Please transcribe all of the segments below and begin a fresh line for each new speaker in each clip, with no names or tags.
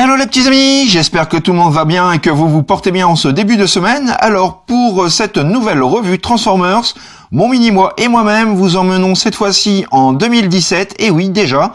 Hello les petits amis, j'espère que tout le monde va bien et que vous vous portez bien en ce début de semaine. Alors pour cette nouvelle revue Transformers, mon mini-moi et moi-même vous emmenons cette fois-ci en 2017, et oui déjà,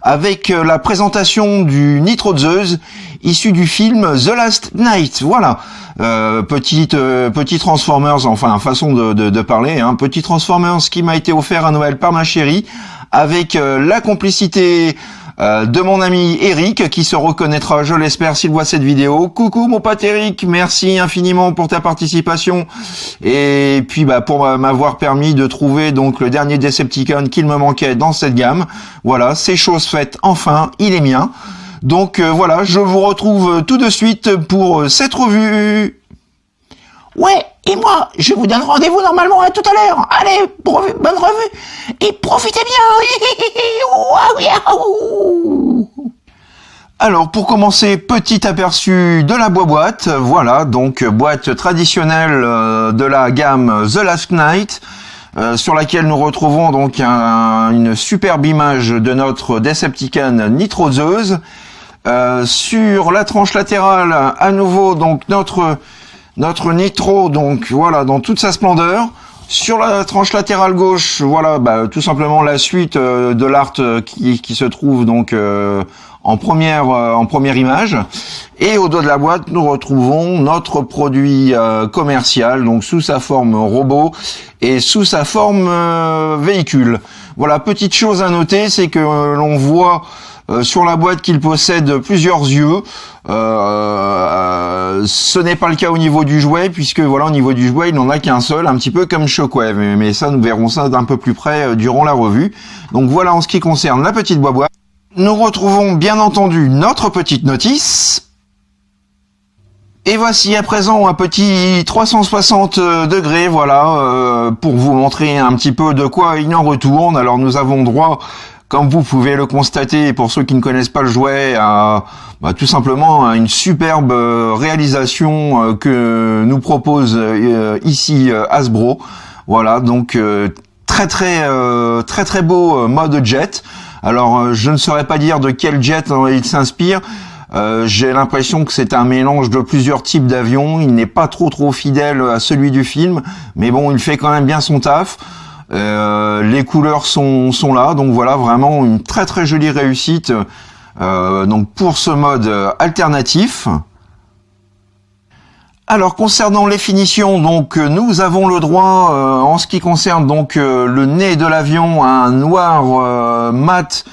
avec la présentation du Nitro Zeus, issu du film The Last Knight. Voilà, petit Transformers, enfin façon de parler, hein, petit Transformers qui m'a été offert à Noël par ma chérie, avec la complicité de mon ami Eric, qui se reconnaîtra, je l'espère, s'il voit cette vidéo. Coucou mon pote Eric, merci infiniment pour ta participation et puis pour m'avoir permis de trouver donc le dernier Decepticon qu'il me manquait dans cette gamme. Voilà, c'est chose faite, enfin, il est mien. Donc voilà, je vous retrouve tout de suite pour cette revue.
Ouais, et moi, je vous donne rendez-vous normalement à tout à l'heure. Allez, bonne revue, et profitez bien.
Alors, pour commencer, petit aperçu de la boîte. Voilà, donc boîte traditionnelle de la gamme The Last Knight, sur laquelle nous retrouvons donc une superbe image de notre Decepticon Nitro Zeus. Sur la tranche latérale, à nouveau, donc notre Nitro, donc voilà, dans toute sa splendeur. Sur la tranche latérale gauche, voilà, tout simplement la suite de l'art qui se trouve donc en première image. Et au dos de la boîte, nous retrouvons notre produit commercial, donc sous sa forme robot et sous sa forme véhicule. Voilà, petite chose à noter, c'est que l'on voit sur la boîte qu'il possède plusieurs yeux. Ce n'est pas le cas au niveau du jouet, puisque voilà, au niveau du jouet, il n'en a qu'un seul, un petit peu comme Shockwave. Mais ça, nous verrons ça d'un peu plus près durant la revue. Donc voilà, en ce qui concerne la petite boîte. Nous retrouvons bien entendu notre petite notice. Et voici à présent un petit 360 degrés, voilà, pour vous montrer un petit peu de quoi il en retourne. Alors nous avons droit, comme vous pouvez le constater, pour ceux qui ne connaissent pas le jouet, tout simplement une superbe réalisation que nous propose ici Hasbro. Voilà, donc très beau mode jet. Alors je ne saurais pas dire de quel jet il s'inspire. J'ai l'impression que c'est un mélange de plusieurs types d'avions. Il n'est pas trop fidèle à celui du film, mais bon, il fait quand même bien son taf. Les couleurs sont là, donc voilà, vraiment une très jolie réussite donc pour ce mode alternatif. Alors concernant les finitions, donc nous avons le droit en ce qui concerne donc le nez de l'avion à un noir mat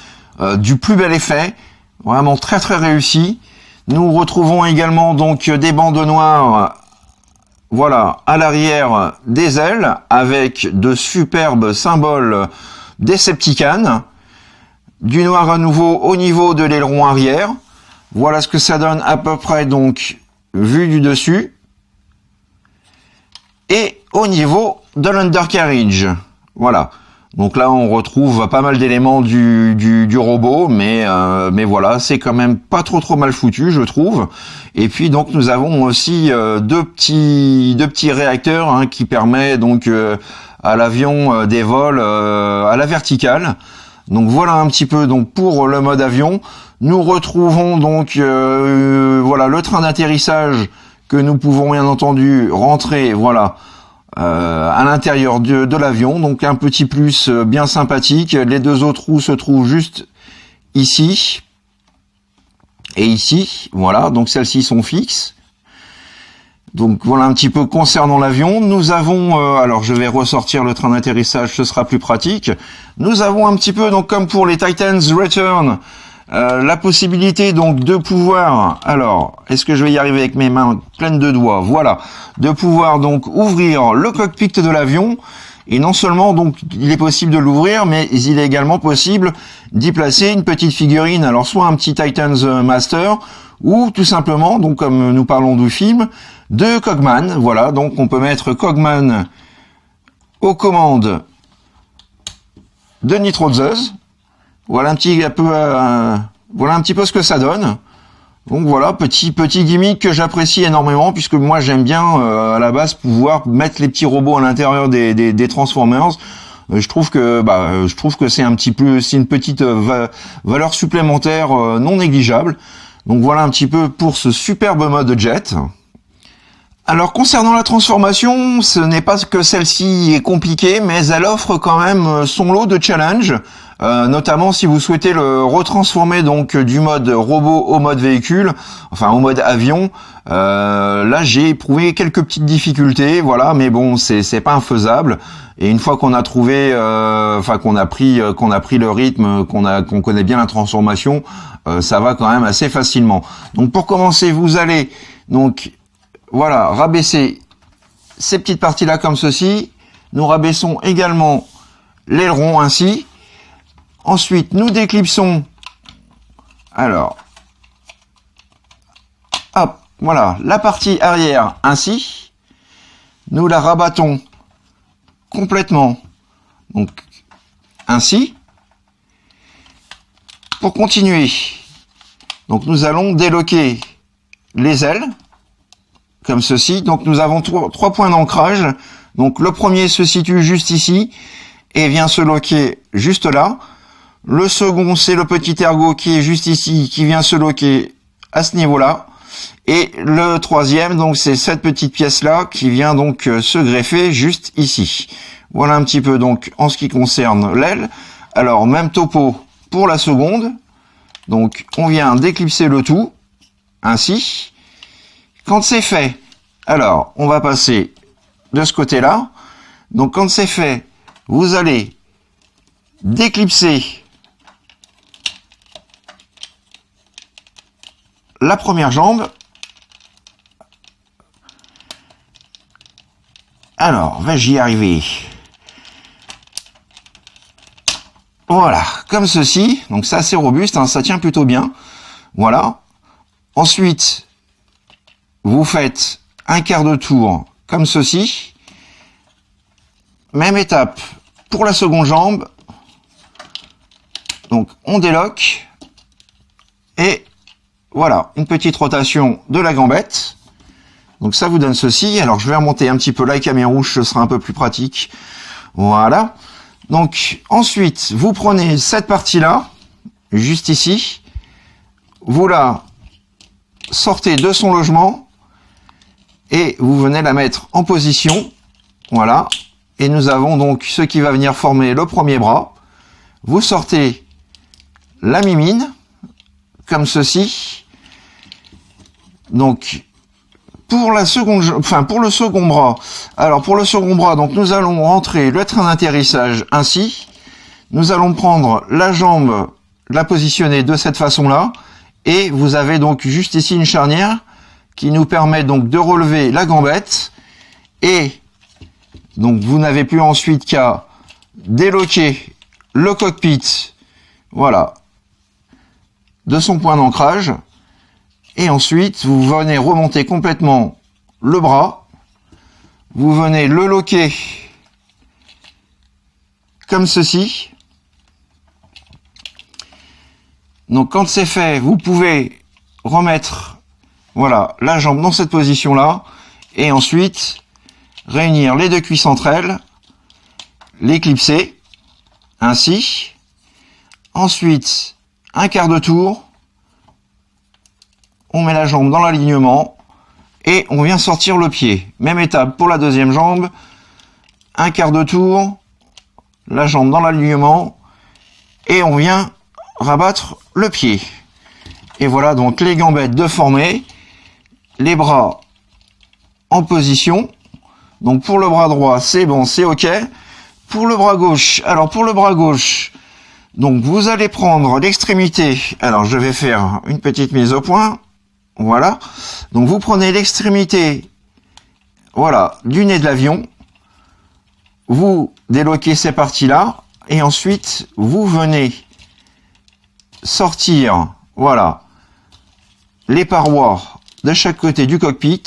du plus bel effet, vraiment très réussi. Nous retrouvons également donc des bandes noires, voilà, à l'arrière des ailes, avec de superbes symboles Decepticon. Du noir à nouveau au niveau de l'aileron arrière. Voilà ce que ça donne à peu près donc vu du dessus. Et au niveau de l'undercarriage. Voilà. Donc là on retrouve pas mal d'éléments du robot, mais voilà, c'est quand même pas trop mal foutu, je trouve. Et puis donc nous avons aussi deux petits réacteurs, hein, qui permet donc à l'avion des vols à la verticale. Donc voilà un petit peu donc pour le mode avion. Nous retrouvons donc voilà le train d'atterrissage que nous pouvons bien entendu rentrer, voilà, à l'intérieur de l'avion. Donc un petit plus bien sympathique. Les deux autres roues se trouvent juste ici et ici. Voilà, donc celles-ci sont fixes. Donc voilà un petit peu concernant l'avion. Nous avons, alors je vais ressortir le train d'atterrissage, ce sera plus pratique. Nous avons un petit peu, donc comme pour les Titans Return, la possibilité donc de pouvoir, alors est-ce que je vais y arriver avec mes mains pleines de doigts, voilà, de pouvoir donc ouvrir le cockpit de l'avion. Et non seulement donc il est possible de l'ouvrir, mais il est également possible d'y placer une petite figurine, alors soit un petit Titans Master, ou tout simplement, donc comme nous parlons du film, de Cogman. Voilà, donc on peut mettre Cogman aux commandes de Nitro Zeus. Voilà un petit peu ce que ça donne. Donc voilà, petit gimmick que j'apprécie énormément, puisque moi j'aime bien à la base pouvoir mettre les petits robots à l'intérieur des Transformers. Je trouve que c'est c'est une petite valeur supplémentaire non négligeable. Donc voilà un petit peu pour ce superbe mode jet. Alors concernant la transformation, ce n'est pas que celle-ci est compliquée, mais elle offre quand même son lot de challenges, notamment si vous souhaitez le retransformer donc du mode robot au mode véhicule, enfin au mode avion. Là j'ai éprouvé quelques petites difficultés, voilà, mais bon c'est pas infaisable. Et une fois qu'on a trouvé, qu'on a pris le rythme, qu'on connaît bien la transformation, ça va quand même assez facilement. Donc pour commencer, vous allez donc voilà, rabaisser ces petites parties-là comme ceci. Nous rabaissons également l'aileron ainsi. Ensuite, nous déclipsons. Alors, hop, voilà, la partie arrière ainsi. Nous la rabattons complètement. Donc, ainsi. Pour continuer, donc nous allons déloquer les ailes. Comme ceci. Donc nous avons trois points d'ancrage. Donc le premier se situe juste ici et vient se loquer juste là. Le second, c'est le petit ergot qui est juste ici, qui vient se loquer à ce niveau-là. Et le troisième, donc c'est cette petite pièce-là qui vient donc se greffer juste ici. Voilà un petit peu donc en ce qui concerne l'aile. Alors même topo pour la seconde. Donc on vient d'éclipser le tout, ainsi. Quand c'est fait, alors on va passer de ce côté-là. Donc quand c'est fait, vous allez déclipser la première jambe. Alors, vais-je y arriver? Voilà, comme ceci. Donc c'est assez robuste, hein, ça tient plutôt bien. Voilà. Ensuite, vous faites un quart de tour comme ceci. Même étape pour la seconde jambe. Donc on déloque. Et voilà, une petite rotation de la gambette. Donc ça vous donne ceci. Alors je vais remonter un petit peu la caméra rouge, ce sera un peu plus pratique. Voilà. Donc ensuite, vous prenez cette partie-là, juste ici. Vous la sortez de son logement. Et vous venez la mettre en position, voilà, et nous avons donc ce qui va venir former le premier bras. Vous sortez la mimine, comme ceci. Donc, pour le second bras, alors pour le second bras, donc nous allons rentrer le train d'atterrissage ainsi. Nous allons prendre la jambe, la positionner de cette façon-là, et vous avez donc juste ici une charnière qui nous permet donc de relever la gambette, et donc vous n'avez plus ensuite qu'à déloquer le cockpit, voilà, de son point d'ancrage, et ensuite vous venez remonter complètement le bras, vous venez le loquer comme ceci. Donc quand c'est fait, vous pouvez remettre voilà, la jambe dans cette position-là, et ensuite réunir les deux cuisses entre elles, les clipser, ainsi. Ensuite, un quart de tour, on met la jambe dans l'alignement, et on vient sortir le pied. Même étape pour la deuxième jambe, un quart de tour, la jambe dans l'alignement, et on vient rabattre le pied. Et voilà donc les gambettes de formées. Les bras en position. Donc pour le bras droit, c'est bon, c'est ok. Pour le bras gauche, alors pour le bras gauche, donc vous allez prendre l'extrémité. Alors je vais faire une petite mise au point. Voilà. Donc vous prenez l'extrémité, voilà, du nez de l'avion. Vous déloquez ces parties-là. Et ensuite, vous venez sortir, voilà, les parois de chaque côté du cockpit,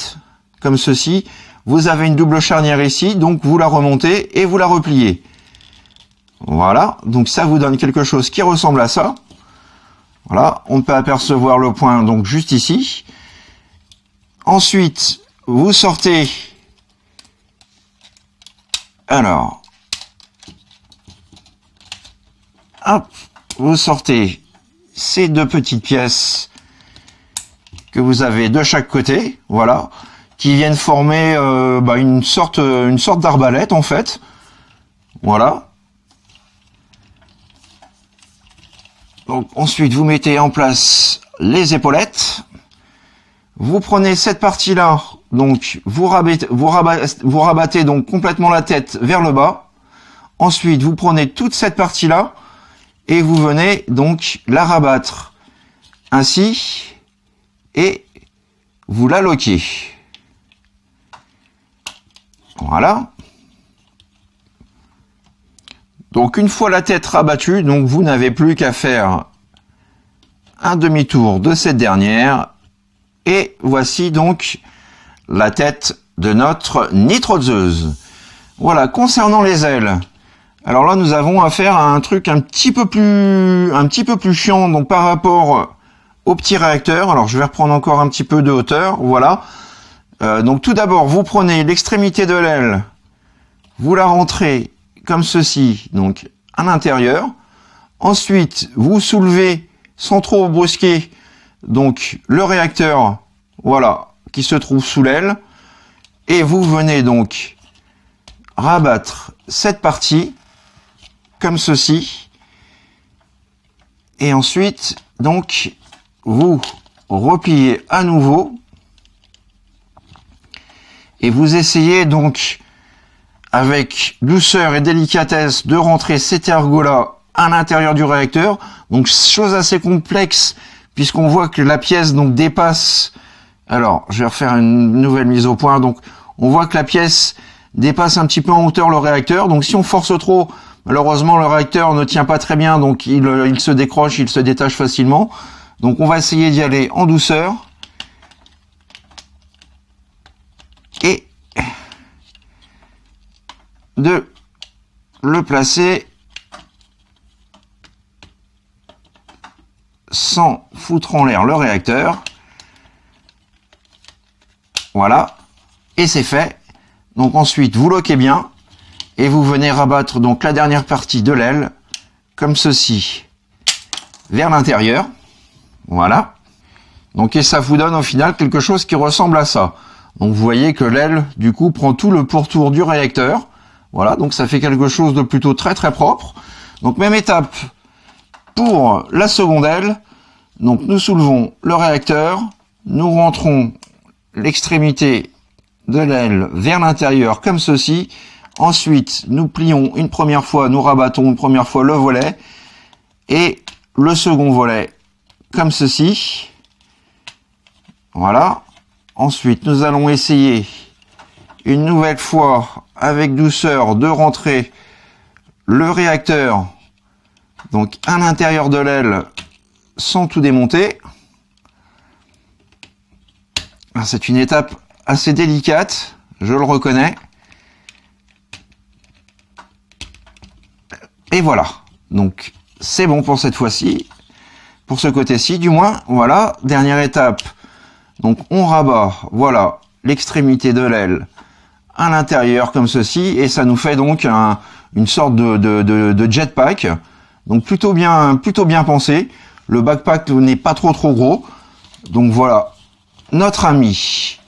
comme ceci. Vous avez une double charnière ici, donc vous la remontez et vous la repliez. Voilà, donc ça vous donne quelque chose qui ressemble à ça. Voilà, on peut apercevoir le point donc juste ici. Ensuite, vous sortez. Alors, hop, vous sortez ces deux petites pièces que vous avez de chaque côté, voilà, qui viennent former une sorte d'arbalète en fait. Voilà. Donc ensuite vous mettez en place les épaulettes. Vous prenez cette partie-là, donc vous rabattez donc complètement la tête vers le bas. Ensuite vous prenez toute cette partie-là et vous venez donc la rabattre ainsi et vous la loquez. Voilà. Donc une fois la tête rabattue, donc vous n'avez plus qu'à faire un demi-tour de cette dernière et voici donc la tête de notre nitrozeuse. Voilà, concernant les ailes. Alors là nous avons affaire à un truc un petit peu plus chiant donc par rapport au petit réacteur. Alors je vais reprendre encore un petit peu de hauteur, voilà. Donc tout d'abord vous prenez l'extrémité de l'aile, vous la rentrez comme ceci, donc à l'intérieur. Ensuite, vous soulevez sans trop brusquer, donc le réacteur, voilà, qui se trouve sous l'aile, et vous venez donc rabattre cette partie comme ceci, et ensuite, donc, vous repliez à nouveau, et vous essayez donc avec douceur et délicatesse de rentrer cet ergot-là à l'intérieur du réacteur. Donc chose assez complexe puisqu'on voit que la pièce donc dépasse. Alors je vais refaire une nouvelle mise au point. Donc on voit que la pièce dépasse un petit peu en hauteur le réacteur. Donc si on force trop, malheureusement le réacteur ne tient pas très bien. Donc il se décroche, il se détache facilement. Donc on va essayer d'y aller en douceur. Et de le placer sans foutre en l'air le réacteur. Voilà, et c'est fait. Donc ensuite vous loquez bien et vous venez rabattre donc la dernière partie de l'aile comme ceci vers l'intérieur. Voilà. Donc et ça vous donne au final quelque chose qui ressemble à ça. Donc vous voyez que l'aile du coup prend tout le pourtour du réacteur. Voilà, donc ça fait quelque chose de plutôt très très propre. Donc même étape pour la seconde aile. Donc nous soulevons le réacteur, nous rentrons l'extrémité de l'aile vers l'intérieur comme ceci. Ensuite, nous plions une première fois, nous rabattons une première fois le volet et le second volet comme ceci. Voilà. Ensuite, nous allons essayer une nouvelle fois avec douceur de rentrer le réacteur donc à l'intérieur de l'aile sans tout démonter. C'est une étape assez délicate, je le reconnais. Et voilà, donc c'est bon pour cette fois-ci, pour ce côté-ci du moins. Voilà, dernière étape, donc on rabat, voilà, l'extrémité de l'aile à l'intérieur comme ceci, et ça nous fait donc une sorte de jetpack, donc plutôt bien pensé. Le backpack n'est pas trop gros, donc voilà, notre ami,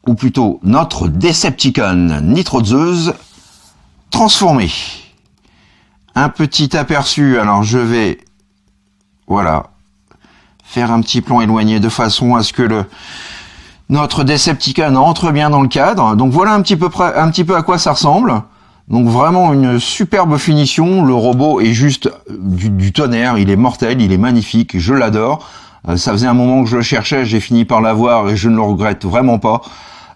ou plutôt notre Decepticon nitrozeuse transformé. Un petit aperçu, alors je vais, voilà, faire un petit plan éloigné de façon à ce que notre Decepticon entre bien dans le cadre. Donc voilà un petit peu à quoi ça ressemble. Donc vraiment une superbe finition. Le robot est juste du tonnerre, il est mortel, il est magnifique, je l'adore. Ça faisait un moment que je le cherchais, j'ai fini par l'avoir et je ne le regrette vraiment pas.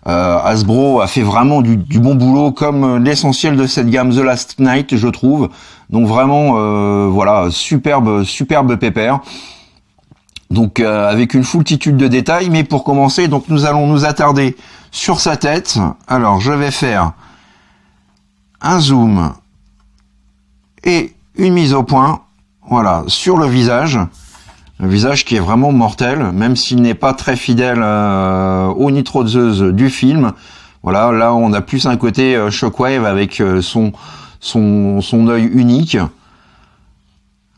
Hasbro a fait vraiment du bon boulot, comme l'essentiel de cette gamme The Last Knight, je trouve. Donc vraiment, voilà, superbe pépère. Donc avec une foultitude de détails, mais pour commencer, donc nous allons nous attarder sur sa tête. Alors je vais faire un zoom et une mise au point. voilà, sur le visage. Un visage qui est vraiment mortel, même s'il n'est pas très fidèle au Nitro Zeus du film. Voilà, là on a plus un côté Shockwave avec son œil unique.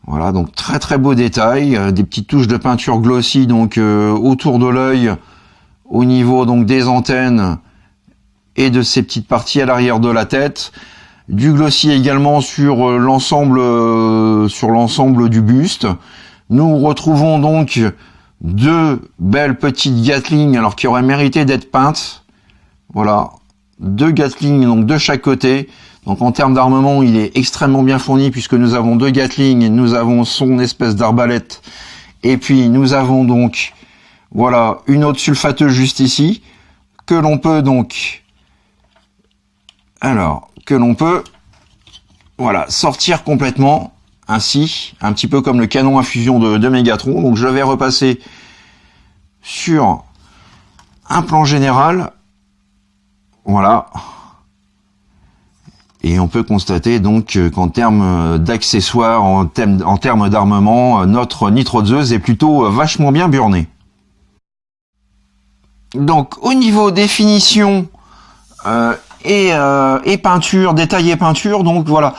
Voilà, donc très très beau détail, des petites touches de peinture glossy donc autour de l'œil, au niveau donc des antennes et de ces petites parties à l'arrière de la tête. Du glossy également sur l'ensemble du buste. Nous retrouvons donc deux belles petites Gatling, alors qui auraient mérité d'être peintes. Voilà, deux Gatling donc de chaque côté. Donc en termes d'armement, il est extrêmement bien fourni puisque nous avons deux Gatling, nous avons son espèce d'arbalète, et puis nous avons donc voilà une autre sulfateuse juste ici que l'on peut donc voilà sortir complètement. Ainsi, un petit peu comme le canon à fusion de Megatron. Donc je vais repasser sur un plan général. Voilà. Et on peut constater donc qu'en termes d'accessoires, en termes d'armement, notre Nitro Zeus est plutôt vachement bien burné. Donc au niveau des finitions et peinture, détail et peinture, donc voilà.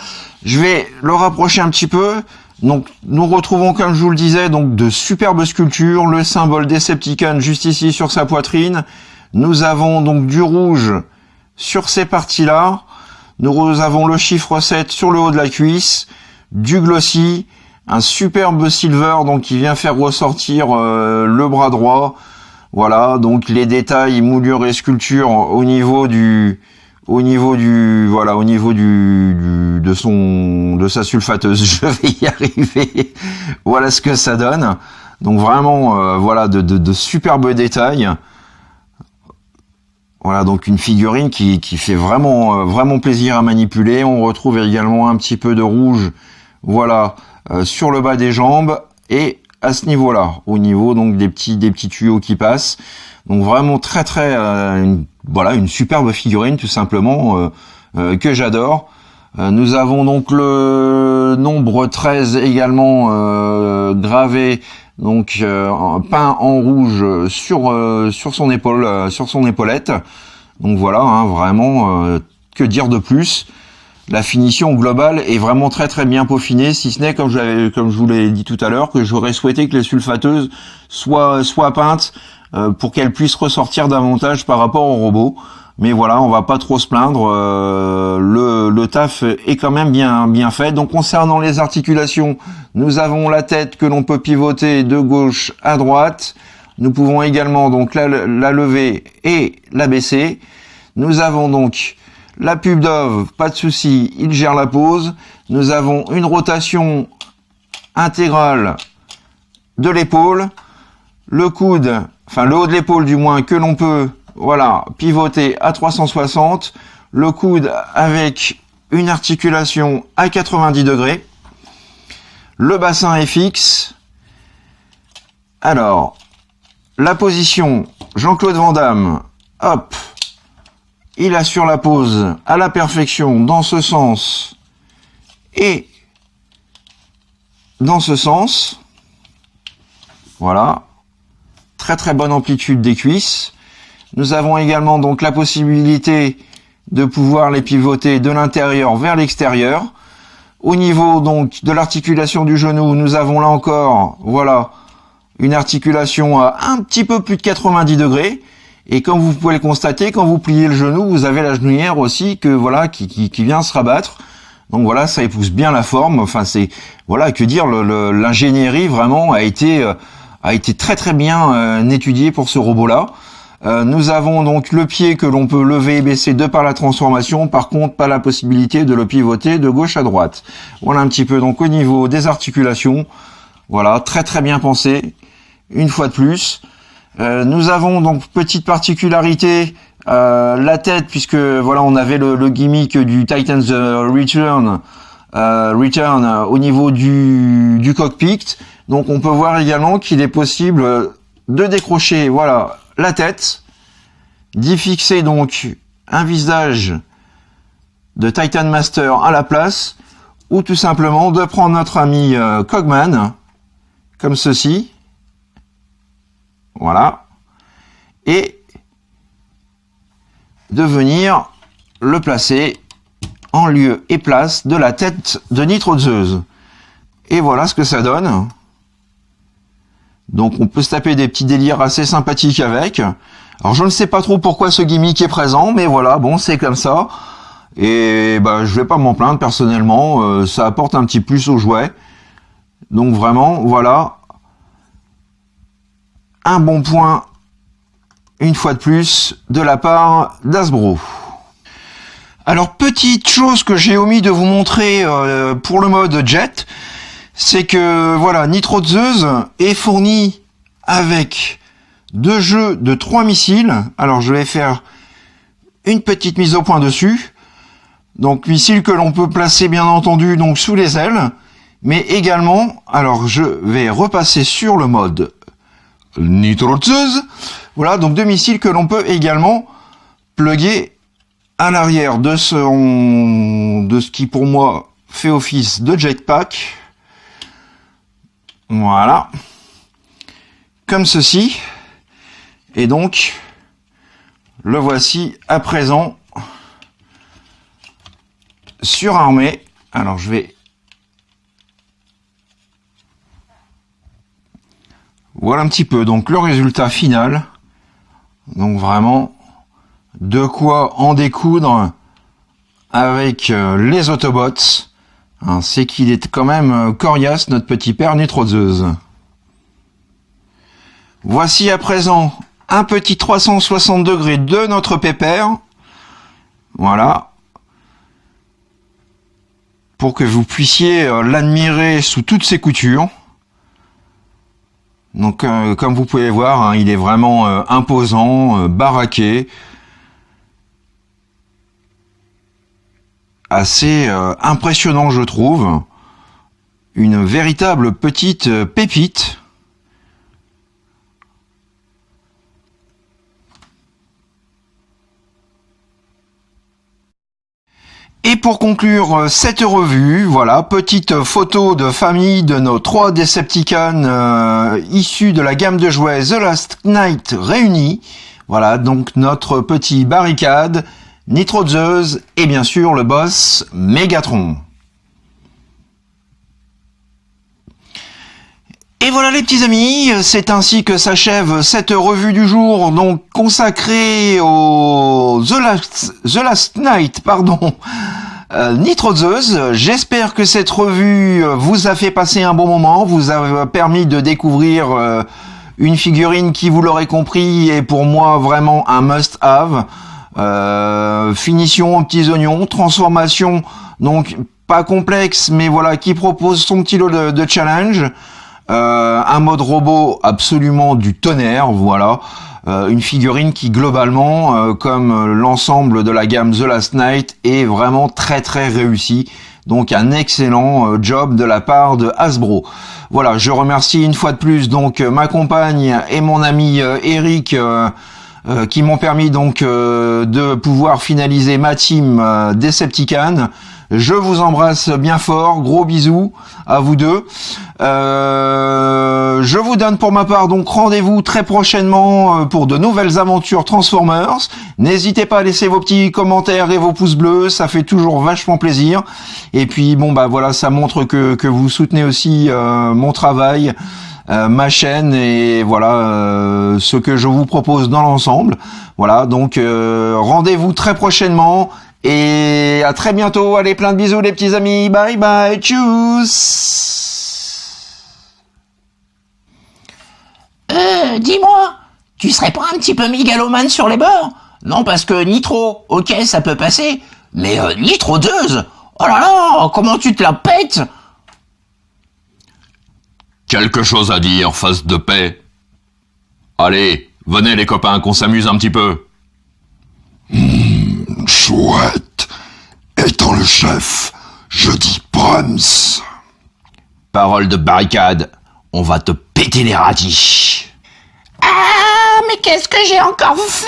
Je vais le rapprocher un petit peu. Donc, nous retrouvons, comme je vous le disais, donc de superbes sculptures. Le symbole Decepticon juste ici sur sa poitrine. Nous avons donc du rouge sur ces parties-là. Nous avons le chiffre 7 sur le haut de la cuisse. Du glossy. Un superbe silver donc qui vient faire ressortir le bras droit. Voilà, donc les détails, moulures et sculptures au niveau de sa sulfateuse. Je vais y arriver. Voilà ce que ça donne. Donc vraiment, voilà, de superbes détails. Voilà, donc une figurine qui fait vraiment plaisir à manipuler. On retrouve également un petit peu de rouge, voilà, sur le bas des jambes et à ce niveau-là, au niveau donc des petits tuyaux qui passent. Donc vraiment très une superbe figurine tout simplement que j'adore. Nous avons donc le nombre 13 également gravé, donc peint en rouge sur son épaule, sur son épaulette. Donc voilà, hein, vraiment que dire de plus. La finition globale est vraiment très bien peaufinée, si ce n'est comme je vous l'ai dit tout à l'heure, que j'aurais souhaité que les sulfateuses soient peintes pour qu'elles puissent ressortir davantage par rapport au robot. Mais voilà, on va pas trop se plaindre. Le taf est quand même bien fait. Donc concernant les articulations, nous avons la tête que l'on peut pivoter de gauche à droite. Nous pouvons également donc la lever et la baisser. Nous avons donc la pub Dove, pas de souci, il gère la pose. Nous avons une rotation intégrale de l'épaule, le coude, enfin le haut de l'épaule du moins, que l'on peut, voilà, pivoter à 360, le coude avec une articulation à 90 degrés, le bassin est fixe. Alors, la position, Jean-Claude Van Damme, hop, il assure la pose à la perfection dans ce sens et dans ce sens. Voilà. Très bonne amplitude des cuisses. Nous avons également donc la possibilité de pouvoir les pivoter de l'intérieur vers l'extérieur. Au niveau donc de l'articulation du genou, nous avons là encore, voilà, une articulation à un petit peu plus de 90 degrés. Et comme vous pouvez le constater, quand vous pliez le genou, vous avez la genouillère aussi qui vient se rabattre. Donc voilà, ça épouse bien la forme. Enfin, c'est, voilà, que dire, l'ingénierie vraiment a été très bien étudiée pour ce robot-là. Nous avons donc le pied que l'on peut lever et baisser de par la transformation. Par contre, pas la possibilité de le pivoter de gauche à droite. Voilà un petit peu donc au niveau des articulations. Voilà, très bien pensé. Une fois de plus. Nous avons donc petite particularité, la tête, puisque voilà, on avait le gimmick du Titan's Return au niveau du cockpit. Donc on peut voir également qu'il est possible de décrocher, voilà, la tête, d'y fixer donc un visage de Titan Master à la place, ou tout simplement de prendre notre ami Cogman, comme ceci, voilà, et de venir le placer en lieu et place de la tête de Nitrozeus. Et voilà ce que ça donne. Donc on peut se taper des petits délires assez sympathiques avec. Alors je ne sais pas trop pourquoi ce gimmick est présent, mais voilà, bon, c'est comme ça. Et bah je vais pas m'en plaindre personnellement, ça apporte un petit plus au jouet. Donc vraiment, voilà, un bon point, une fois de plus, de la part d'Hasbro. Alors, petite chose que j'ai omis de vous montrer pour le mode Jet, c'est que, voilà, Nitrozeus est fourni avec 2 jeux de 3 missiles. Alors, je vais faire une petite mise au point dessus. Donc, missiles que l'on peut placer, bien entendu, donc sous les ailes. Mais également, alors, je vais repasser sur le mode Nitrozeus. Voilà, donc 2 missiles que l'on peut également plugger à l'arrière de ce qui pour moi fait office de jetpack. Voilà, comme ceci. Et donc le voici à présent surarmé. Alors je vais, voilà un petit peu donc le résultat final. Donc vraiment de quoi en découdre avec les Autobots. Hein, c'est qu'il est quand même coriace, notre petit père Nitrozeus. Voici à présent un petit 360 degrés de notre pépère. Voilà. Pour que vous puissiez l'admirer sous toutes ses coutures. Donc comme vous pouvez voir, hein, il est vraiment imposant, baraqué. Assez impressionnant, je trouve. Une véritable petite pépite. Et pour conclure cette revue, voilà, petite photo de famille de nos 3 Decepticons issus de la gamme de jouets The Last Knight réunis. Voilà, donc notre petit barricade, Nitrozeus et bien sûr le boss Megatron. Et voilà les petits amis, c'est ainsi que s'achève cette revue du jour, donc consacrée au The Last Knight, Nitrozeus. J'espère que cette revue vous a fait passer un bon moment, vous a permis de découvrir une figurine qui, vous l'aurez compris, est pour moi vraiment un must-have. Finition aux petits oignons, transformation donc pas complexe, mais voilà, qui propose son petit lot de challenge. Un mode robot absolument du tonnerre, voilà. Une figurine qui globalement, comme l'ensemble de la gamme The Last Knight, est vraiment très très réussie. Donc un excellent job de la part de Hasbro. Voilà, je remercie une fois de plus donc ma compagne et mon ami Eric qui m'ont permis donc de pouvoir finaliser ma team Decepticon. Je vous embrasse bien fort, gros bisous à vous deux. Je vous donne pour ma part donc rendez-vous très prochainement pour de nouvelles aventures Transformers. N'hésitez pas à laisser vos petits commentaires et vos pouces bleus, ça fait toujours vachement plaisir. Et puis bon bah voilà, ça montre que vous soutenez aussi mon travail, ma chaîne et voilà ce que je vous propose dans l'ensemble. Voilà, donc rendez-vous très prochainement. Et à très bientôt. Allez, plein de bisous les petits amis. Bye bye. Tchuss.
Dis-moi, tu serais pas un petit peu mégalomane sur les bords? Non, parce que Nitro, ok, ça peut passer. Mais Nitrozeus, oh là là, comment tu te la pètes?
Quelque chose à dire, face de paix. Allez, venez les copains, qu'on s'amuse un petit peu.
Chouette. Étant le chef, je dis Brahms.
Parole de barricade, on va te péter les radis.
Ah, mais qu'est-ce que j'ai encore fait?